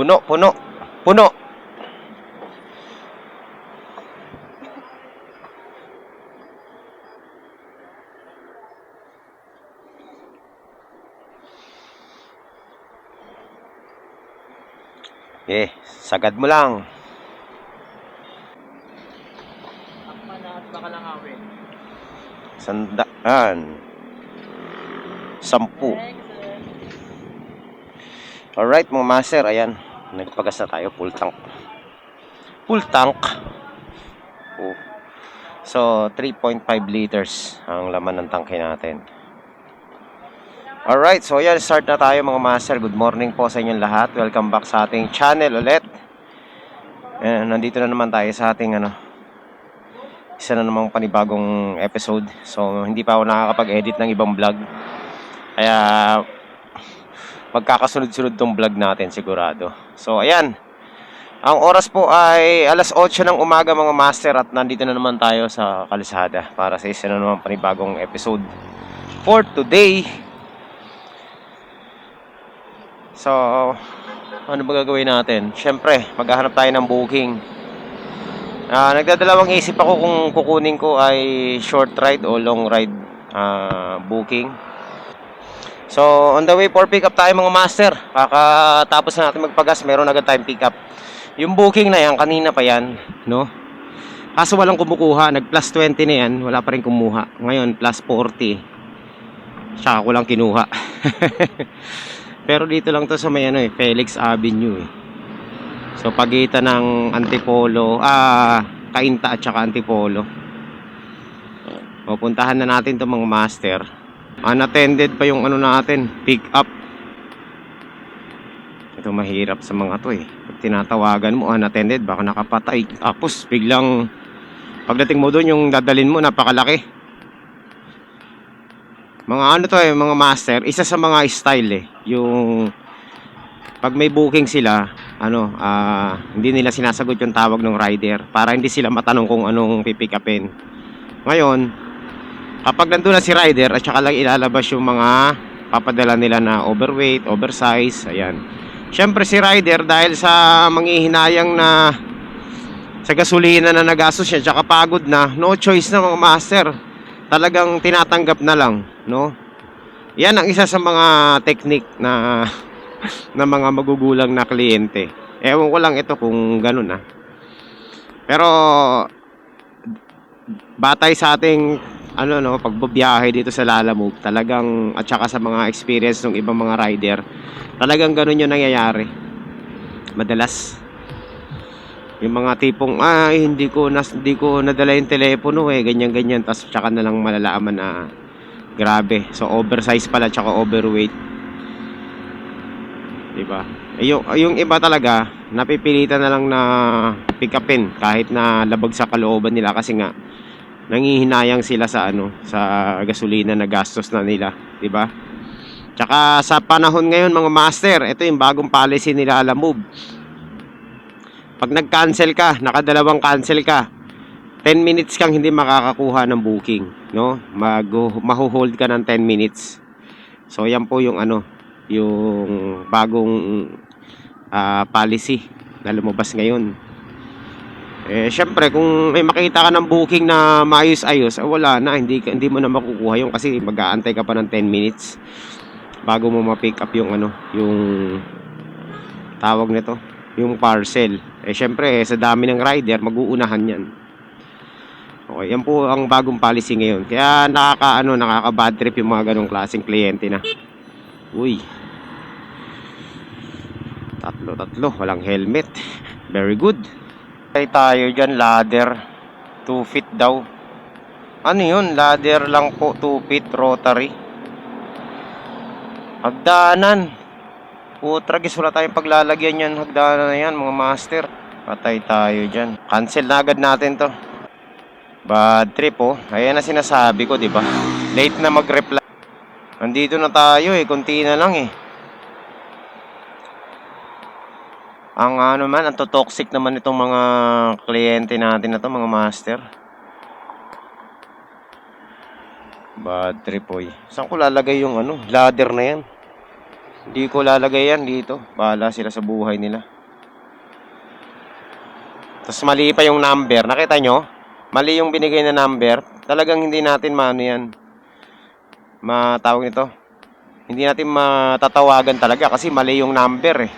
Puno, puno, puno. Sagad mo lang. Baka lang awin. 100. 10. Alright mga master, ayan. Nagpagas na tayo, full tank. Full tank. Oh. So, 3.5 liters ang laman ng tangke natin. Alright, so ayan, start na tayo mga master. Good morning po sa inyong lahat. Welcome back sa ating channel ulit. Nandito na naman tayo sa ating isa na namang panibagong episode. So, hindi pa ako nakakapag-edit ng ibang vlog. Kaya, magkakasunod-sunod tong vlog natin sigurado. So, ayan. Ang oras po ay alas 8 ng umaga mga master. At nandito na naman tayo sa kalsada para sa isa na namang panibagong episode for today. So, ano ba gagawin natin? Siyempre, maghahanap tayo ng booking. Nagdadalawang isip ako kung kukunin ko ay short ride o long ride booking. So, on the way for pick up tayo mga master. Kakatapos na natin magpagas, meron agad tayong pick up. Yung booking na yan, kanina pa yan, no? Kaso walang kumukuha, nag plus 20 na yan, wala pa rin kumuha. Ngayon, plus 40. Tsaka ko lang kinuha. Pero dito lang to sa may Felix Avenue eh. So pagitan ng Antipolo, Cainta at saka Antipolo. Pupuntahan na natin to mga master. Unattended pa yung natin, pick up. Ito mahirap sa mga to eh. Pag tinatawagan mo unattended, baka nakapatay. Tapos biglang pagdating mo doon, yung dadalin mo napakalaki. Mga to mga master, isa sa mga style eh, yung pag may booking sila, hindi nila sinasagot yung tawag ng rider para hindi sila matanong kung anong pipick upin. Ngayon, kapag nandun na si rider at saka lang ilalabas yung mga papadala nila na overweight, oversize, ayan. Syempre si rider dahil sa manghihinayang na sa gasolina na nagastos siya, tsaka pagod na, no choice na mga master. Talagang tinatanggap na lang, no? Yan ang isa sa mga technique na mga magugulang na kliyente. Ewan ko lang ito kung ganun Pero batay sa ating pagbabiyahe dito sa Lalamove, talagang at saka sa mga experience ng ibang mga rider, talagang ganun yung nangyayari. Madalas yung mga tipong hindi ko nadala yung telepono ganyan tapos tsaka na lang malalaman na grabe, so oversize pala tsaka overweight, diba? Yung iba talaga napipilitan na lang na pick upin kahit na labag sa kalooban nila kasi nga nanghihinayang sila sa sa gasolina na gastos na nila, diba? Tsaka sa panahon ngayon mga master, ito yung bagong policy nila Lalamove. Pag nag-cancel ka, nakadalawang cancel ka, 10 minutes kang hindi makakakuha ng booking, no? Maho-hold ka ng 10 minutes. So yan po yung yung bagong policy na lumabas ngayon. Syempre kung may makita ka ng booking na maayos-ayos, wala na, hindi mo na makukuha yung kasi mag-aantay ka pa ng 10 minutes bago mo ma-pick up yung yung tawag nito, yung parcel. Syempre sa dami ng rider, mag-uunahan yan. Okay, yan po ang bagong policy ngayon. Kaya nakaka-bad trip yung mga ganong klaseng kliyente na. Uy. Tatlo, walang helmet. Very good. Ay tayo dyan, ladder 2 feet daw. Ano yun? Ladder lang po, 2 feet rotary. Hagdanan. Putragis, wala tayong paglalagyan yan. Hagdanan na yan mga master. Patay tayo dyan. Cancel na agad natin to. Bad trip Ayan na sinasabi ko, diba? Late na mag-reply. Nandito na tayo konti na lang Ang ang toxic naman itong mga kliyente natin na to mga master. Bad trip Saan ko lalagay yung ladder na yan? Hindi ko lalagay yan dito. Bahala sila sa buhay nila. Tapos mali pa yung number. Nakita nyo? Mali yung binigay na number. Talagang hindi natin maano yan. Matawag nito. Hindi natin matatawagan talaga kasi mali yung number eh.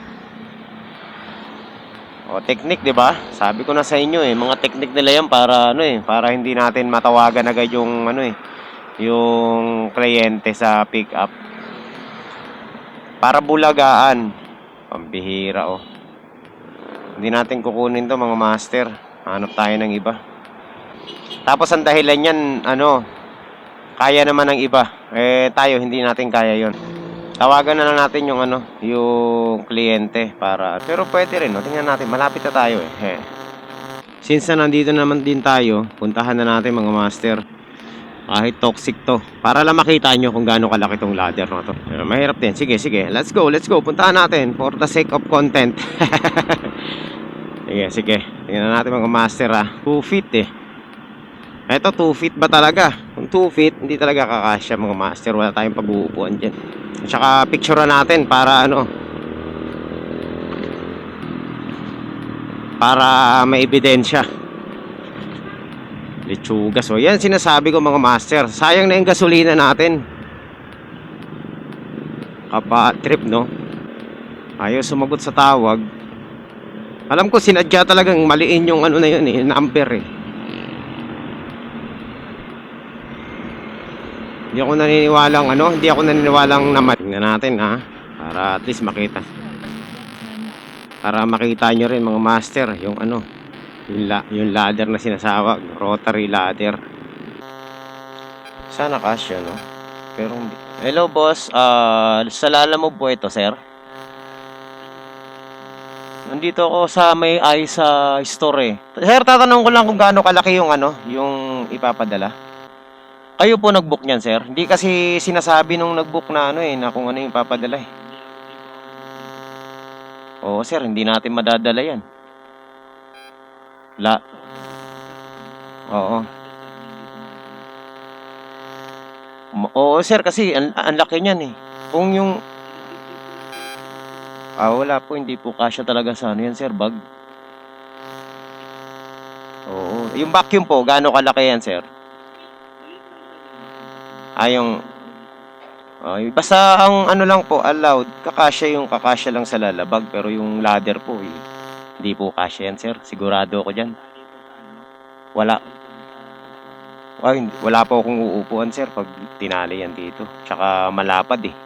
O, technique, 'di ba? Sabi ko na sa inyo eh, mga technique nila 'yan para ano eh, para hindi natin matawagan agad yung ano eh, yung kliyente sa pick up. Para bulagaan. Pambihira oh. Hindi natin kukunin 'to, mga master. Hanap tayo ng iba. Tapos ang dahilan niyan, ano, kaya naman ng iba. Eh tayo hindi natin kaya 'yon. Tawagan na lang natin yung ano, yung kliyente para, pero pwede rin, no? Tingnan natin, malapit na tayo eh. Since na nandito naman din tayo, puntahan na natin mga master. Kahit toxic to, para lang makita nyo kung gaano kalaki tong ladder na to. Mahirap din. Sige, sige. Let's go, let's go. Puntahan natin for the sake of content. Sige, sige. Tingnan natin mga master ha. 2 feet eh. Eto, 2 feet ba talaga? Kung 2 feet, hindi talaga kakasya mga master. Wala tayong pag-uupuan dyan. Tsaka picture natin para ano, para may ebidensya. Lechuga. So yan sinasabi ko mga master. Sayang na yung gasolina natin. Kapa trip no. Ayaw sumagot sa tawag. Alam ko sinadya talagang maliin yung ano na yun eh, number eh. Hindi ako naniniwalang naman. Tingnan natin ha, para at least makita. Para makita nyo rin mga master, yung ano, yung ladder na sinasawag, rotary ladder. Sana kasya no? Pero hindi. Hello boss, sa Lala mo po ito sir? Nandito ako sa may sa store eh. Sir, tatanong ko lang kung gaano kalaki yung ano, yung ipapadala. Kayo po nag-book niyan, sir? Hindi kasi sinasabi nung nag-book na ano eh, na kung ano yung papadala eh. Oo, sir, hindi natin madadala yan. Oo. Oo, sir, kasi ang laki niyan eh. Kung yung... wala po, hindi po kasya talaga sa ano yan, sir, bag. Oo. Yung vacuum po, gaano kalaki yan, sir? Basta ang ano lang po, allowed, kakasya lang sa lalabag, pero yung ladder po, hindi po kasya yan, sir. Sigurado ako dyan. Wala po akong uupuan, sir, pag tinali yan dito. Tsaka malapad eh.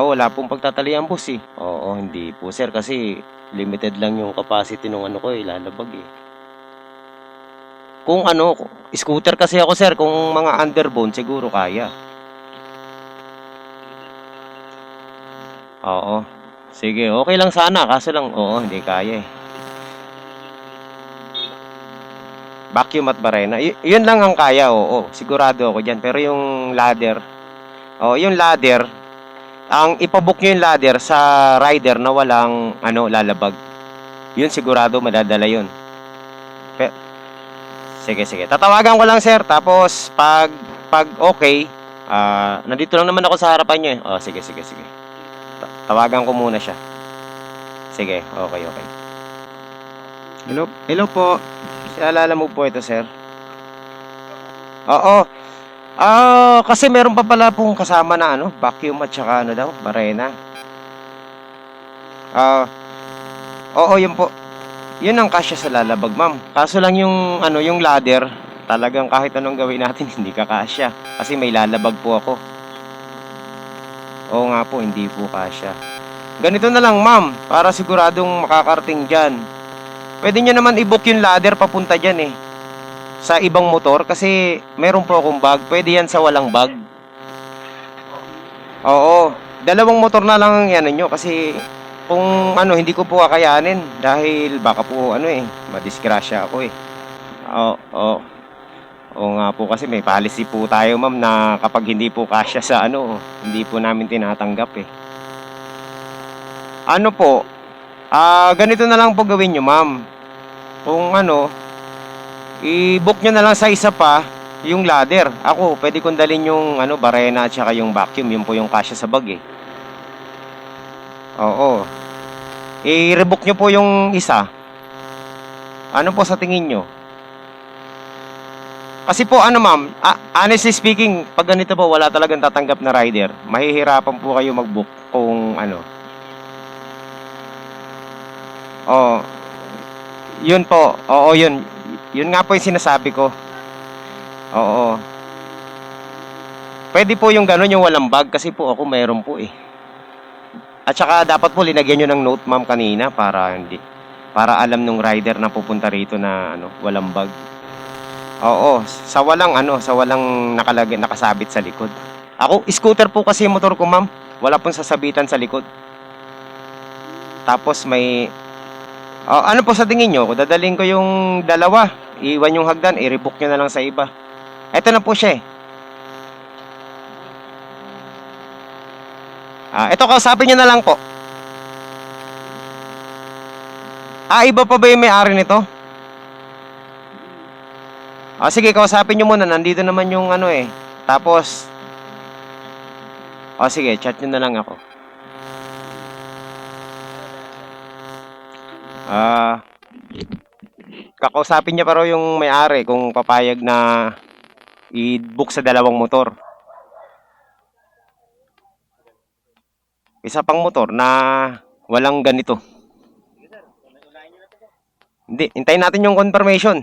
Wala pong pagtatalian, boss eh. Oo, hindi po, sir, kasi limited lang yung capacity ng ano ko eh, lalabag eh. Kung ano, scooter kasi ako sir, kung mga underbone siguro kaya. Oo. Sige, okay lang sana, kaso lang, hindi kaya eh. Vacuum at barena, yun lang ang kaya, oo. Sigurado ako dyan, pero yung ladder, yung ladder, ang ipabook nyo yung ladder sa rider na walang, lalabag. Yun sigurado, madadala yun. Sige, sige. Tatawagan ko lang, sir. Tapos, pag okay, nandito lang naman ako sa harapan nyo eh. Sige, sige, sige. Tawagan ko muna siya. Sige, okay, okay. Hello po. Alala mo po ito, sir? Oo. Kasi meron pa pala pong kasama na vacuum at saka barena. Oo, yun po. Yun ang kasya sa lalabag, ma'am. Kaso lang yung yung ladder, talagang kahit anong gawin natin hindi kakasya kasi may lalabag po ako. Oo nga po, hindi po kasya. Ganito na lang, ma'am, para siguradong makakarating diyan. Pwede niyo naman i-book yung ladder papunta diyan eh. Sa ibang motor kasi meron po akong bag. Pwede yan sa walang bag. Oo, dalawang motor na lang ang yan niyo kasi kung hindi ko po kakayanin dahil baka po madisgrasya ako eh. Oo nga po kasi may policy po tayo ma'am na kapag hindi po kasya sa hindi po namin tinatanggap eh. Ganito na lang po gawin nyo ma'am. Kung i-book nyo na lang sa isa pa yung ladder. Ako, pwede kong dalhin yung barena at saka yung vacuum. Yun po yung kasya sa bag eh. Oo. I-rebook nyo po yung isa. Ano po sa tingin nyo? Kasi po ano ma'am, honestly speaking, pag ganito po wala talagang tatanggap na rider. Mahihirapan po kayo mag-book kung ano. Oh, yun po. Oo, yun. Yun nga po yung sinasabi ko. Oo. Pwede po yung gano'n, yung walang bag kasi po ako mayroon po eh. At saka dapat po linagyan nyo ng note ma'am kanina para alam nung rider na pupunta rito na ano, walang bag. Oo, sa walang nakasabit sa likod. Ako, scooter po kasi yung motor ko, ma'am. Wala pong sasabitan sa likod. Tapos may ano po sa tingin nyo? Kung dadalhin ko yung dalawa, iwan yung hagdan, i-rebook nyo na lang sa iba. Ito na po siya eh. Ito kausapin nyo na lang po. Iba pa ba yung may-ari nito? Sige, kausapin nyo muna. Nandito naman yung ano eh. Tapos, sige, chat nyo na lang ako. Kakausapin niya pa raw yung may-ari kung papayag na i-book sa dalawang motor. Isa pang motor na walang ganito. Hindi, hintayin natin yung confirmation.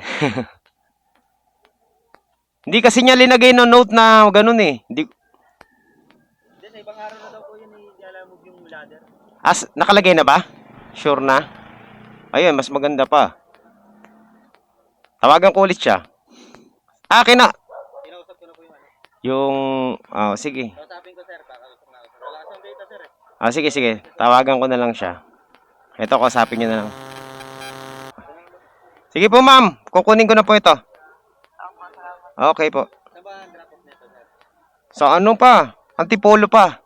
Hindi kasi niya linagay no note na ganun eh. Hindi. Sa ibang araw na daw po yun i-alamog yung ladder. Nakalagay na ba? Sure na? Ayun, mas maganda pa. Tawagan ko ulit siya. Kina. Kinausap ko na po yung ano. Yung, sige. Kausapin ko sir, kakausap na ako. Wala kasang data sir eh. Sige. Tawagan ko na lang siya. Ito, kausapin niyo na lang. Sige po, ma'am. Kukunin ko na po ito. Okay po. Saan ba ang drop off nito sir? Sa ano pa? Antipolo pa.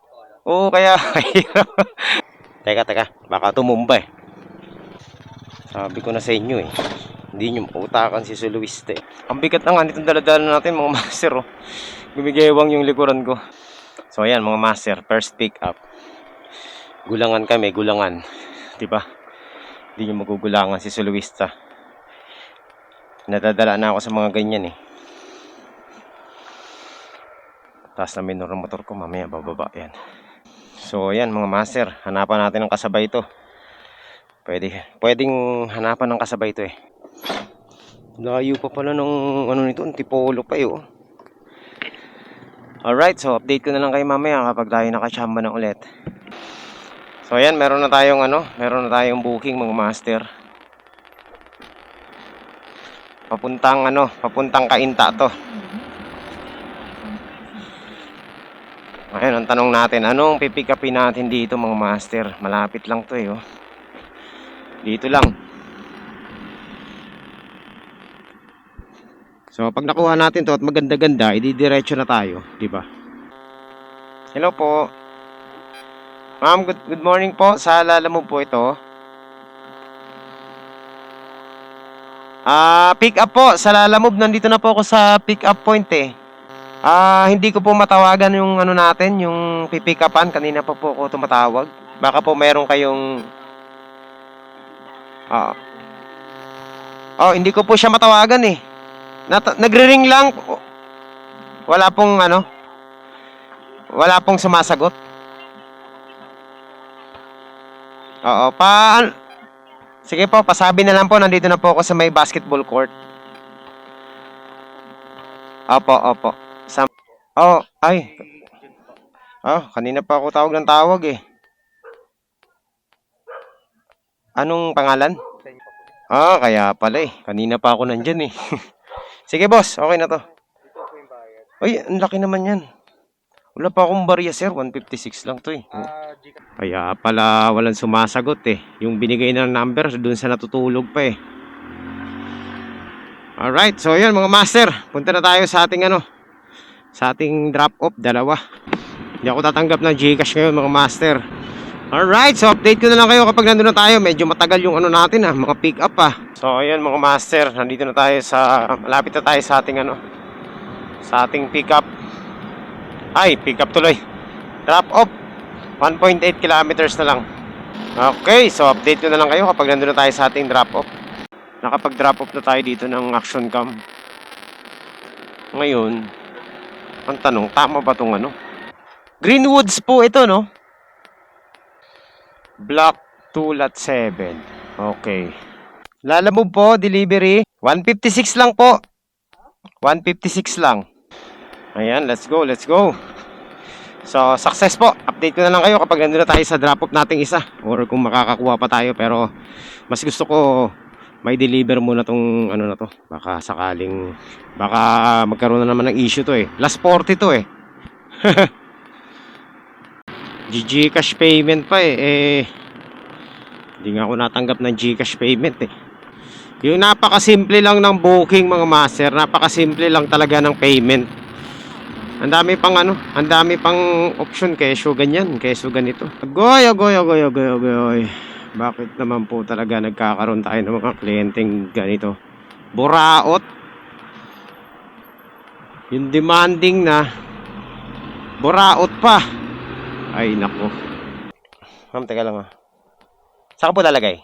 Oo, kaya Teka. Baka tumumba eh. Sabi ko na sa inyo eh. Hindi nyo mautakan si Suluiste. Ang bigat na nga nitong daladala natin mga master oh. Gumigewang yung likuran ko. So ayan mga master, first pick up. Gulangan kami, gulangan. Diba? Hindi nyo magugulangan si Suluista. Nadadala na ako sa mga ganyan eh. Taas na minor ng motor ko, mamaya bababa yan. So ayan mga master, hanapan natin ng kasabay ito. Pwedeng hanapan ng kasabay ito eh. Layo pa pala ng ano nito, Antipolo pa eh oh. Alright, so update ko na lang kayo mamaya kapag tayo nakachamba na ulit. So ayan, meron na tayong booking mga master. Papuntang Cainta to. Ayun, ang tanong natin, anong pipick upin natin dito mga master? Malapit lang to eh oh. Dito lang. So pag nakuha natin to at maganda-ganda, ididiretso na tayo, di ba? Hello po. Ma'am, good morning po. Sa Lalamove po ito. Pick up po sa Lalamove. Nandito na po ako sa pick up point eh. Hindi ko po matawagan yung ano natin, yung pipick upan. Kanina pa po ako tumatawag. Baka po meron kayong hindi ko po siya matawagan eh. Nagre-ring lang. Wala pong sumasagot. Sige po, pasabi na lang po, nandito na po ako sa may basketball court. Opo. Kanina pa ako tawag eh. Anong pangalan? Kaya pala eh. Kanina pa ako nandyan eh. Sige boss, okay na to. Ay, ang laki naman yan. Wala pa akong barya sir, 156 lang to eh. Kaya pala walang sumasagot eh. Yung binigay na number, doon sa natutulog pa eh. Alright, so yun mga master. Punta na tayo sa ating drop off, dalawa. Hindi ako tatanggap ng Gcash ngayon mga master. Alright, so update ko na lang kayo kapag nandun na tayo. Medyo matagal yung natin mga pick up So ayun mga master, nandito na tayo malapit na tayo sa ating pick up. Pick up tuloy. Drop off 1.8 kilometers na lang. Okay, so update ko na lang kayo kapag nandun na tayo sa ating drop-off. Nakapag-drop off na tayo dito ng action cam. Ngayon, ang tanong, tama ba itong ano? Greenwoods po ito, no? Block 2 lot 7. Okay. Lalamove po, delivery. 156 lang po. 156 lang. Ayan, let's go, let's go. So, success po. Update ko na lang kayo kapag nandun na tayo sa drop-off nating isa. Or kung makakakuha pa tayo. Pero, mas gusto ko may deliver muna tong ano na to. Baka sakaling, baka magkaroon na naman ng issue to eh. Last 40 to eh. Gcash payment pa eh. Hindi nga ako natanggap ng Gcash payment eh. Yung napakasimple lang ng booking mga master. Napakasimple lang talaga ng payment. Ang dami pang ano, ang dami pang option, kesyo ganyan, kesyo ganito. Agoy. Bakit naman po talaga nagkakaroon tayo ng mga kliyenteng ganito? Buraot. Yung demanding na buraot pa. Ay nako. Ma'am, teka lang ah. Saan ka po lalagay?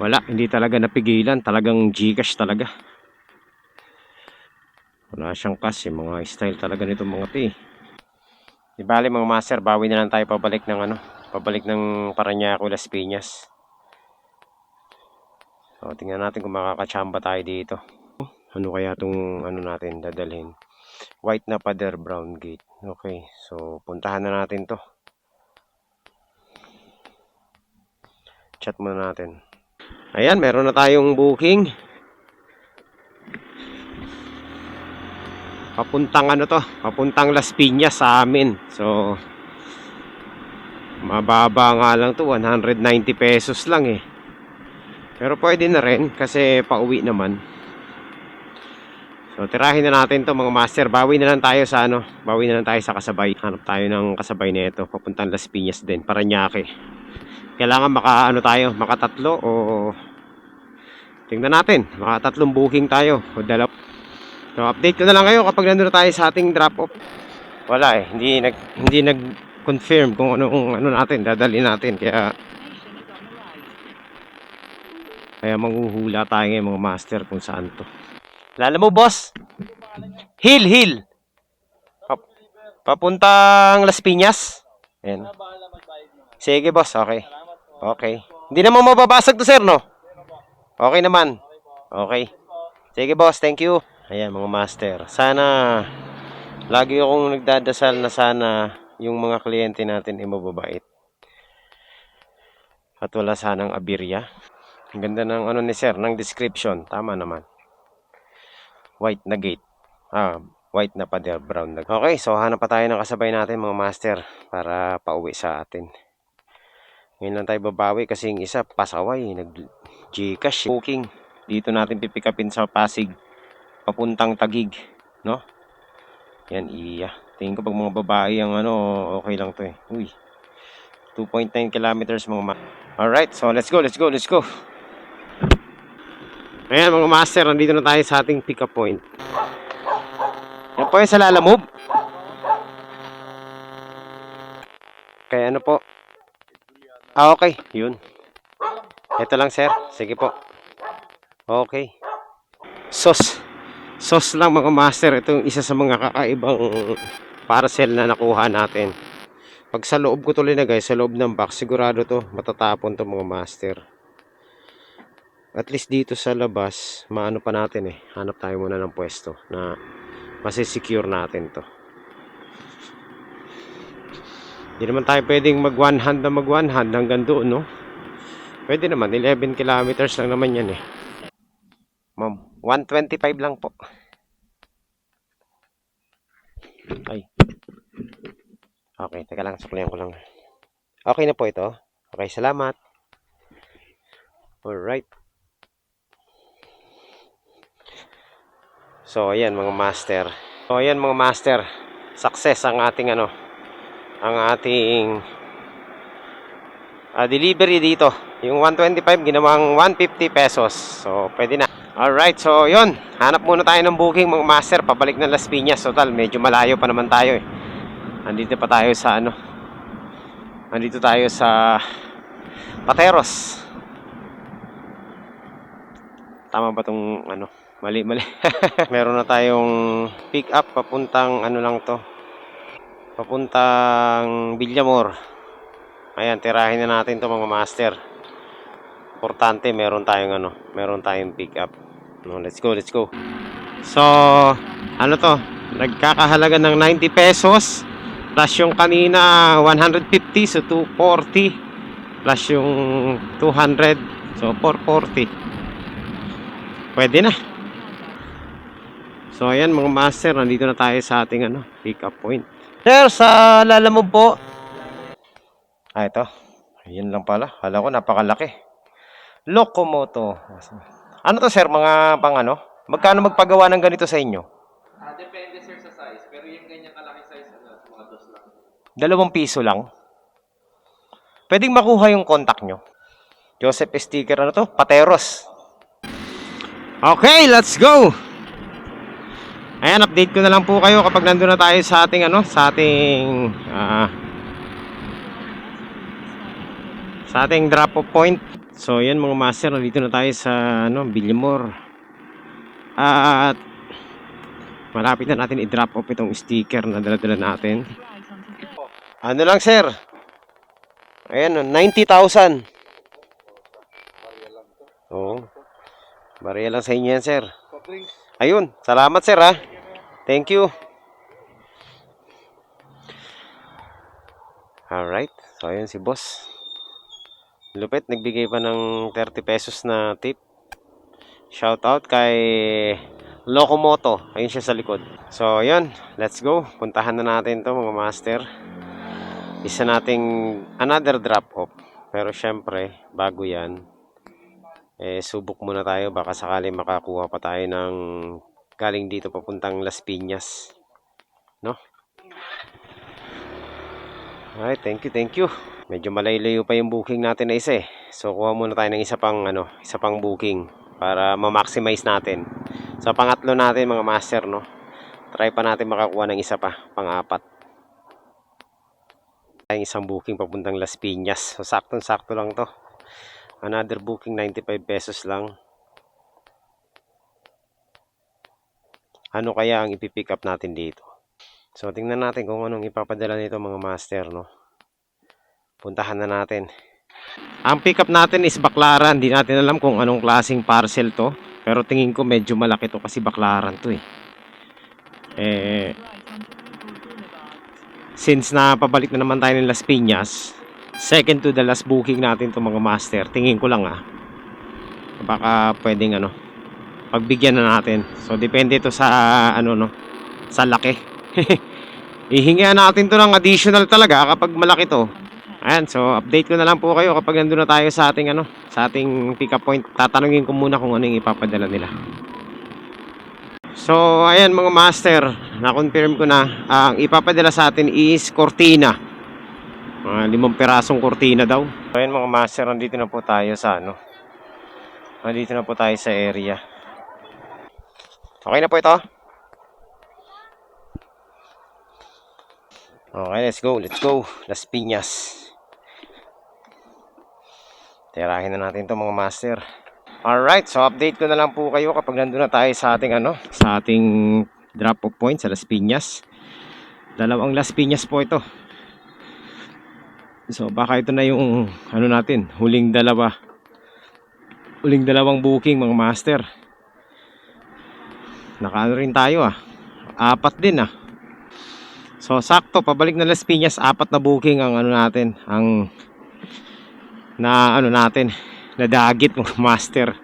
Wala, hindi talaga napigilan. Talagang Gcash talaga. Wala siyang cash. Yung mga style talaga nito mga to eh. Di bali mga master, bawi na lang tayo pabalik ng ano. Pabalik ng Parañaque, Las Piñas. So, tingnan natin kung makakachamba tayo dito. Ano kaya itong ano natin dadalhin? White na pader, brown gate. Okay, so puntahan na natin to. Chat muna natin. Ayan, meron na tayong booking. Papuntang ano to? Papuntang Las Piñas sa amin. So, mababa nga lang to. 190 pesos lang eh. Pero pwede na rin kasi pauwi naman. So, tirahin na natin to mga master. Bawi na lang tayo sa ano. Bawi na lang tayo sa kasabay. Hanap tayo ng kasabay nito. Papuntang Las Piñas din. Parañaque. Kailangan maka ano tayo, makatatlo o tingnan natin, makatatlong booking tayo o dalawa. So update ko na lang kayo kapag nandun na tayo sa ating drop off. Wala eh, hindi nag-confirm kung ano natin, dadalhin natin kaya manghuhula tayo ngayon mga master kung saan to. Lala mo boss? Hill. Papuntang Las Piñas. Ayan. Sige boss, okay. Okay. Hindi naman mababasag to sir, no? Okay naman. Okay. Sige boss, thank you. Ayan mga master. Sana, lagi akong nagdadasal na sana yung mga kliyente natin ay mababait. At wala sanang abirya. Ang ganda ng ano ni sir, ng description. Tama naman. White na gate. White na pader, brown na. Okay, so hanap pa tayo ng kasabay natin mga master para pauwi sa atin. Ngayon lang tayo babawi kasi yung isa pasaway, nag-Gcash booking. Dito natin pipikapin sa Pasig papuntang Taguig, no? Yan iya. Tingin ko pag mga babae ang ano, okay lang 'to eh. Uy. 2.9 kilometers mga Alright, so let's go. Ayan mga master, nandito na tayo sa ating pick up point. Yan po yung sa Lalamove. Kaya ano po? Okay, yun. Ito lang sir. Sige po. Okay. Sauce lang mga master. Ito yung isa sa mga kakaibang parcel na nakuha natin. Pag sa loob ko to linagay, sa loob ng box, sigurado to matatapon to mga master. At least dito sa labas, maano pa natin eh. Hanap tayo muna ng pwesto na masisecure natin to. Hindi naman tayo pwedeng mag one hand hanggang doon, no? Pwede naman, 11 kilometers lang naman yan eh. Ma'am, 125 lang po. Ay. Okay, teka lang, suklihan ko lang. Okay na po ito. Okay, salamat. Alright. So, ayan mga master. Success ang ating ano, ang ating delivery dito. Yung 125 ginawang 150 pesos. So, pwede na. Alright, so yun. Hanap muna tayo ng booking mga master. Pabalik ng Las Piñas. Total, medyo malayo pa naman tayo eh. Andito pa tayo sa ano. Andito tayo sa Pateros. Tama ba tong ano? Mali. Meron na tayong pick up papuntang ano lang to. Papuntang Villamor. Ayan, tirahin na natin to mga master. Importante, meron tayong pick up. No, let's go. So, ano to? Nagkakahalaga ng 90 pesos plus yung kanina 150, so 240 plus yung 200, so 440. Pwede na. So ayan mga master, nandito na tayo sa ating pick up point. Sir, sa Lalamove po. Ito. Ayan lang pala. Hala ko napakalaki. Locomoto. Ano to sir, mga pang ano? Magkano magpagawa ng ganito sa inyo? Depende sir sa size, pero yung ganyan kalaki size, mga dos lang. 2 piso lang. Pwedeng makuha yung contact nyo. Joseph sticker, ano to? Pateros. Okay, let's go! Ayan, update ko na lang po kayo kapag nandun na tayo sa ating sa ating drop off point. So, yan mga master, nandito na tayo sa Villamor. At malapit na natin i-drop off itong sticker na dala-dala natin. Ano lang sir? Ayan, 90,000. Oo. Bariya lang sa inyo yan sir. Ayun, salamat sir ha. Thank you. Alright, so ayun si boss. Lupit, nagbigay pa ng 30 pesos na tip. Shout out kay Locomoto. Ayun siya sa likod. So ayun, let's go. Puntahan na natin to mga master. Isa nating another drop off. Pero syempre, bago yan, subok muna tayo. Baka sakali makakuha pa tayo ng galing dito papuntang Las Piñas. No? Alright, thank you. Medyo malayo pa yung booking natin na isa eh. So kuha muna tayo ng isa pang booking para ma-maximize natin. So pangatlo natin mga master, no. Try pa natin makakuha ng isa pa, pang-apat. Tayong isang booking papuntang Las Piñas. So saktong-sakto lang to. Another booking 95 pesos lang. Ano kaya ang ipipick up natin dito? So tingnan natin kung anong ipapadala nito mga master, no. Puntahan na natin. Ang pick up natin is baklaran. Hindi natin alam kung anong klaseng parcel to. Pero tingin ko medyo malaki to kasi baklaran to eh. Since napabalik na naman tayo ng Las Piñas, second to the last booking natin to mga master. Tingin ko lang baka pwedeng pagbigyan na natin. So depende to sa sa laki. Ihingihan natin to ng additional talaga kapag malaki to. Ayan, so update ko na lang po kayo kapag nandun na tayo sa ating sa ating pick up point. Tatanungin ko muna kung ano yung ipapadala nila. So ayan mga master, na-confirm ko na ang ipapadala sa atin is cortina. Mga 5 pirasong cortina daw. So ayan mga master, nandito na po tayo sa nandito na po tayo sa area. Okay na po ito. Okay, let's go. Las Piñas. Tirahin na natin to mga master. Alright, so update ko na lang po kayo kapag nandun na tayo sa ating sa ating drop off point sa Las Piñas. Dalawang Las Piñas po ito. So baka ito na yung natin, huling dalawang booking mga master. Nakaano rin tayo 4 din So sakto, pabalik na Las Piñas, 4 na booking ang natin, ang natin, na dagit mga master.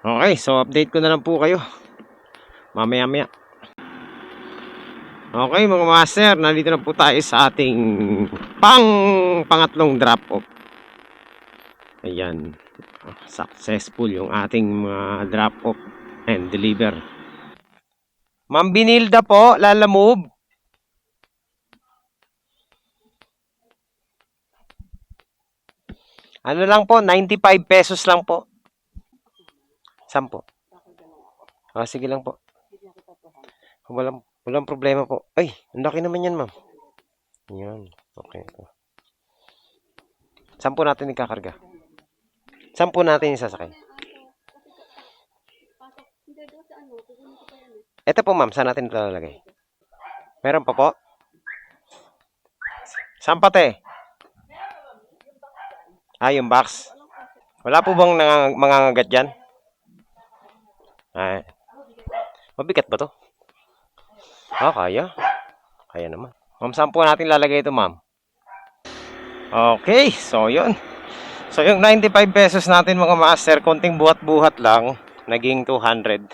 Okay, so update ko na lang po kayo mamaya. Okay mga master, nandito na po tayo sa ating pangatlong drop off. Ayan, successful yung ating mga drop off and deliver. Ma'am Binilda po, Lalamove. Ano lang po, 95 pesos lang po. 10. Sige lang po. Walang problema po. Ay, ang laki naman yan, ma'am. Yan. Okay. Saan po natin ikakarga? Saan po natin isasakay? Ito po ma'am, saan natin ito lalagay? Meron pa po? Saan pa te? Yung box. Wala po bang mangangagat dyan? Ay. Mabigat ba to? Kaya. Kaya naman. Ma'am, saan po natin lalagay ito ma'am? Okay, so yun. So yung 95 pesos natin mga master, konting buhat-buhat lang, naging 200.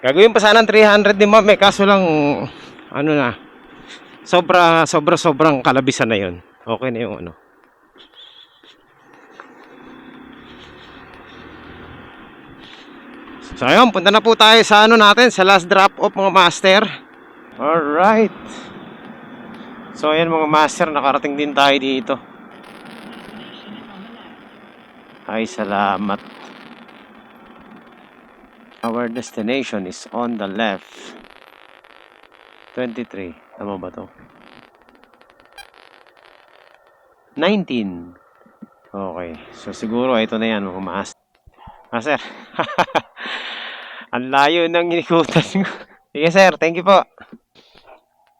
Gagawin pa sana ng 300 din ma'am, kaso lang, ano na, sobrang kalabisan na yun. Okay na yung ano. So ayun, punta na po tayo sa ano natin, sa last drop off mga master. Alright. So ayan mga master, nakarating din tayo dito. Ay, salamat. Our destination is on the left. 23. Tama ba to? 19. Okay. So siguro ito na yan mga master. Master. Ang layo ng inikutan ko. Sige sir, thank you po.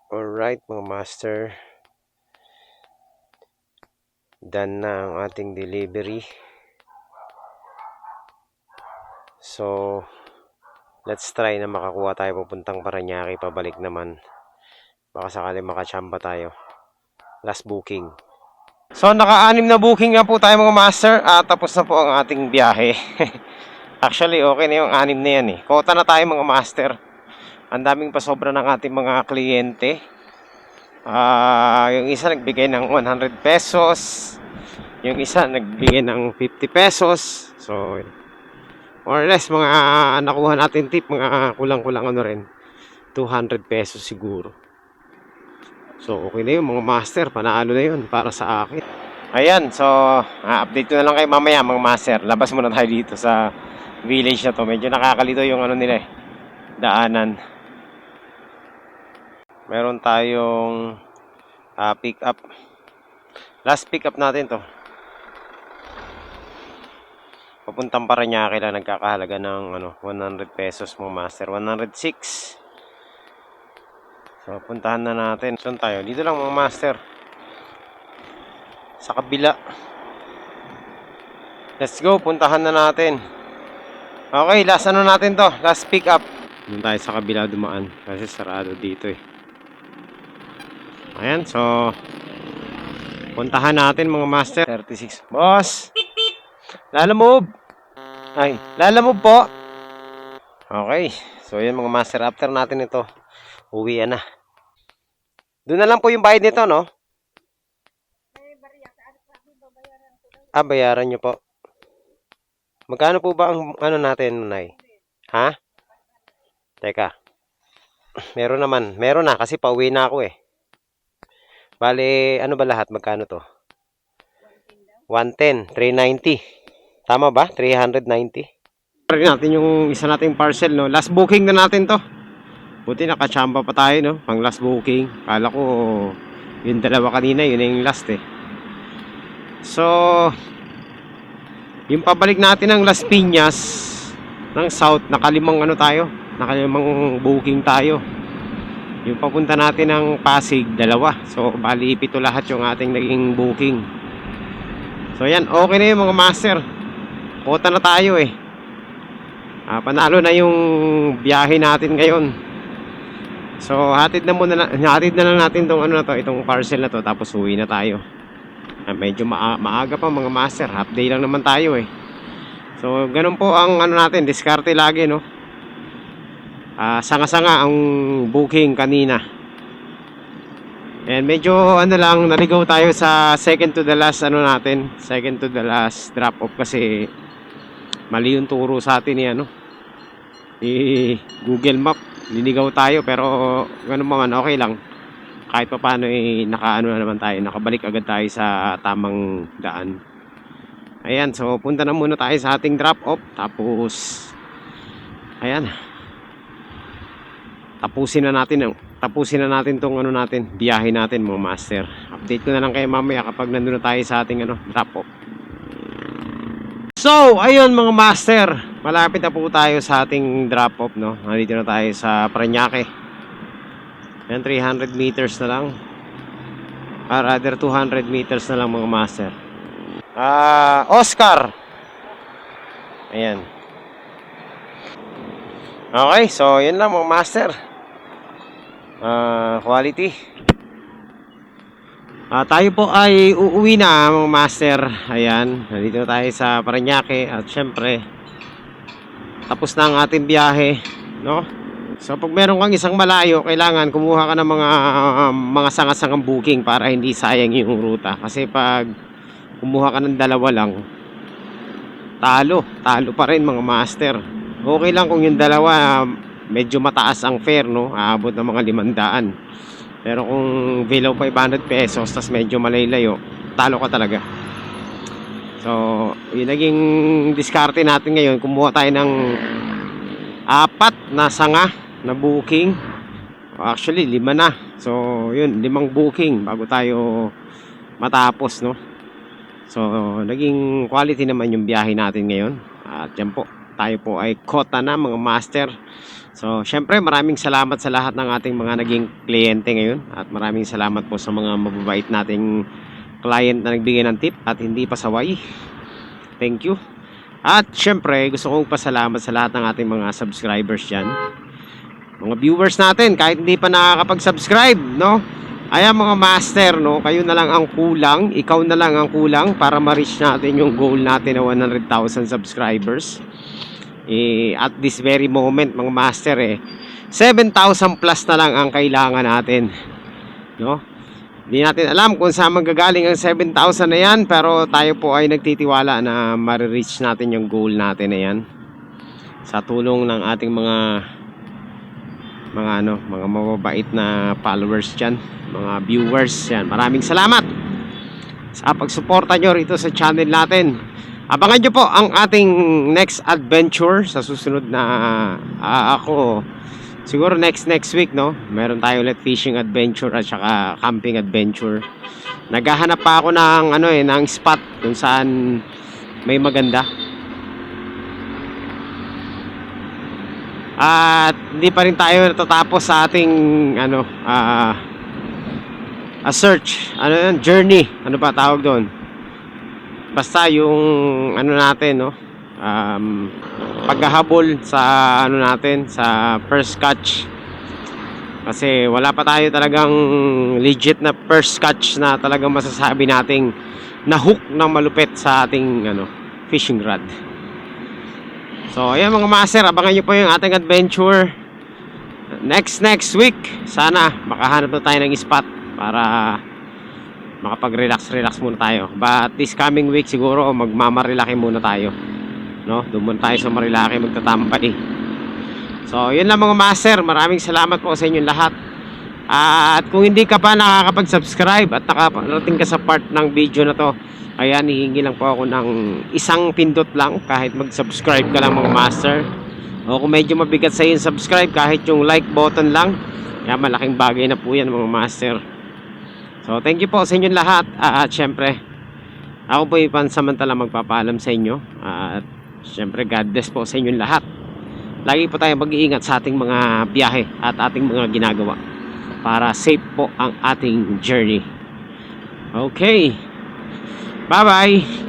Alright mga master. Done na ang ating delivery. So, let's try na makakuha tayo papuntang Parañaque, pabalik naman. Baka sakali makachamba tayo. Last booking. So, naka-anim na booking na po tayo mga master. Tapos na po ang ating biyahe. Actually, okay na yung 6 na yan eh. Kota na tayo mga master. Ang daming pasobra ng ating mga kliyente. Yung isa nagbigay ng 100 pesos. Yung isa nagbigay ng 50 pesos. So, more or less, mga nakuha natin tip, mga kulang-kulang ano rin. 200 pesos siguro. So, okay na yun mga master. Panalo na yun para sa akin. Ayan, so, update ko na lang kayo mamaya mga master. Labas muna tayo dito sa village na to. Medyo nakakalito yung ano nila eh, daanan. Meron tayong pick up. Last pick up natin to. Papuntang Parañaque lang, nagkakahalaga ng 100 pesos mga master. 106. So, puntahan na natin. Saan tayo? Dito lang mga master. Sa kabila. Let's go, puntahan na natin. Okay, last ano natin to? Last pick up. Doon tayo sa kabila dumaan kasi sarado dito eh. Ayan, so puntahan natin mga master. 36. Boss! Lalamove! Ay, lalamove po! Okay, so yun mga master, after natin ito, uwi na. Doon na lang po yung bayad nito, no? Bayaran nyo po. Magkano po ba ang ano natin, Nay? Ha? Teka. Meron naman. Meron na kasi pauwi na ako eh. Bale, ano ba lahat? Magkano to? 110. 390. Tama ba? 390. Pari natin yung isa nating parcel, no? Last booking na natin to. Buti nakachamba pa tayo, no? Pang last booking. Kala ko yung dalawa kanina, yun yung last eh. So, yung pabalik natin ng Las Piñas ng South, nakalimang ano tayo, nakalimang booking tayo. Yung papunta natin ng Pasig, 2. So bali 7 lahat yung ating naging booking. So yan, okay na yung mga master. Kota na tayo eh. Panalo na yung biyahe natin ngayon. So hatid na lang natin tong ano na to, itong parcel na to, tapos uwi na tayo. Medyo maaga pa mga master, half day lang naman tayo eh. So ganun po ang ano natin, diskarte lagi, no? Sanga-sanga ang booking kanina. And medyo ano lang, naligaw tayo sa second to the last ano natin, second to the last drop off kasi mali yung turo sa atin ni Google Map. Linigaw tayo pero ganun naman, okay lang. Kahit pa paano nakaano na naman tayo, nakabalik agad tayo sa tamang daan. Ayan, so punta na muna tayo sa ating drop off. Tapos ayan, tapusin na natin tong ano natin, biyahe natin mga master. Update ko na lang kayo mamaya kapag nandun na tayo sa ating ano, drop off. So, ayun mga master, malapit na po tayo sa ating drop off, no. Nandito na tayo sa Parañaque. Yan, 300 meters na lang. Or rather 200 meters na lang mga master. Oscar. Ayan. Okay, so yun lang mga master. Quality. Tayo po ay uuwi na mga master. Ayan, nandito tayo sa Parañaque. At syempre, tapos na ang ating biyahe, no? So pag meron kang isang malayo, kailangan kumuha ka ng mga sanga-sangang booking para hindi sayang yung ruta. Kasi pag kumuha ka ng dalawa lang, talo pa rin mga master. Okay lang kung yung dalawa medyo mataas ang fare, no? Aabot ng mga 500. Pero kung below 500 pesos tas medyo malaylayo, talo ka talaga. So, yung naging diskarte natin ngayon, kumuha tayo ng 4 na sanga na booking. Actually 5 na. So, yun, 5 booking bago tayo matapos, no? So, naging quality naman yung biyahe natin ngayon. At yan po, tayo po ay kota na mga master. So, syempre maraming salamat sa lahat ng ating mga naging kliyente ngayon. At maraming salamat po sa mga mababait nating client na nagbigay ng tip at hindi pasaway. Thank you. At syempre, gusto kong pasalamat sa lahat ng ating mga subscribers dyan. Mga viewers natin, kahit hindi pa nakakapag-subscribe, no? Ayan mga master, no? Kayo na lang ang kulang, ikaw na lang ang kulang para ma-reach natin yung goal natin na 100,000 subscribers. At this very moment mga master, 7,000 plus na lang ang kailangan natin, no? Hindi natin alam kung saan manggagaling ang 7,000 na yan, pero tayo po ay nagtitiwala na ma-reach natin yung goal natin na yan sa tulong ng ating mga mababait na followers dyan, mga viewers yan. Maraming salamat sa pagsuporta nyo rito sa channel natin. Abangan nyo po ang ating next adventure sa susunod na ako siguro next week, no? Meron tayo ulit fishing adventure at saka camping adventure. Naghahanap pa ako ng ng spot kung saan may maganda. At hindi pa rin tayo natatapos sa ating search. Journey. Ano ba tawag doon? Basta yung natin, no? Paghahabol sa natin sa first catch. Kasi wala pa tayo talagang legit na first catch na talagang masasabi nating na-hook ng malupit sa ating fishing rod. So ayan mga master, abangan nyo po yung ating adventure next week. Sana makahanap na tayo ng spot para makapag-relax muna tayo. But this coming week siguro magmamarilaki muna tayo, no? Doon muna tayo sa Marilaki magtatampay. So yun lang mga master, maraming salamat po sa inyong lahat. At kung hindi ka pa nakakapag-subscribe at nakarating ka sa part ng video na to, ayan, hihingi lang po ako ng isang pindot lang, kahit mag-subscribe ka lang mga master. O kung medyo mabigat sa iyo subscribe, kahit yung like button lang, yan, malaking bagay na po yan mga master. So thank you po sa inyong lahat. At syempre, ako po pansamantala magpapaalam sa inyo. At syempre, God bless po sa inyong lahat. Lagi po tayong mag-iingat sa ating mga biyahe at ating mga ginagawa para safe po ang ating journey. Okay, bye bye.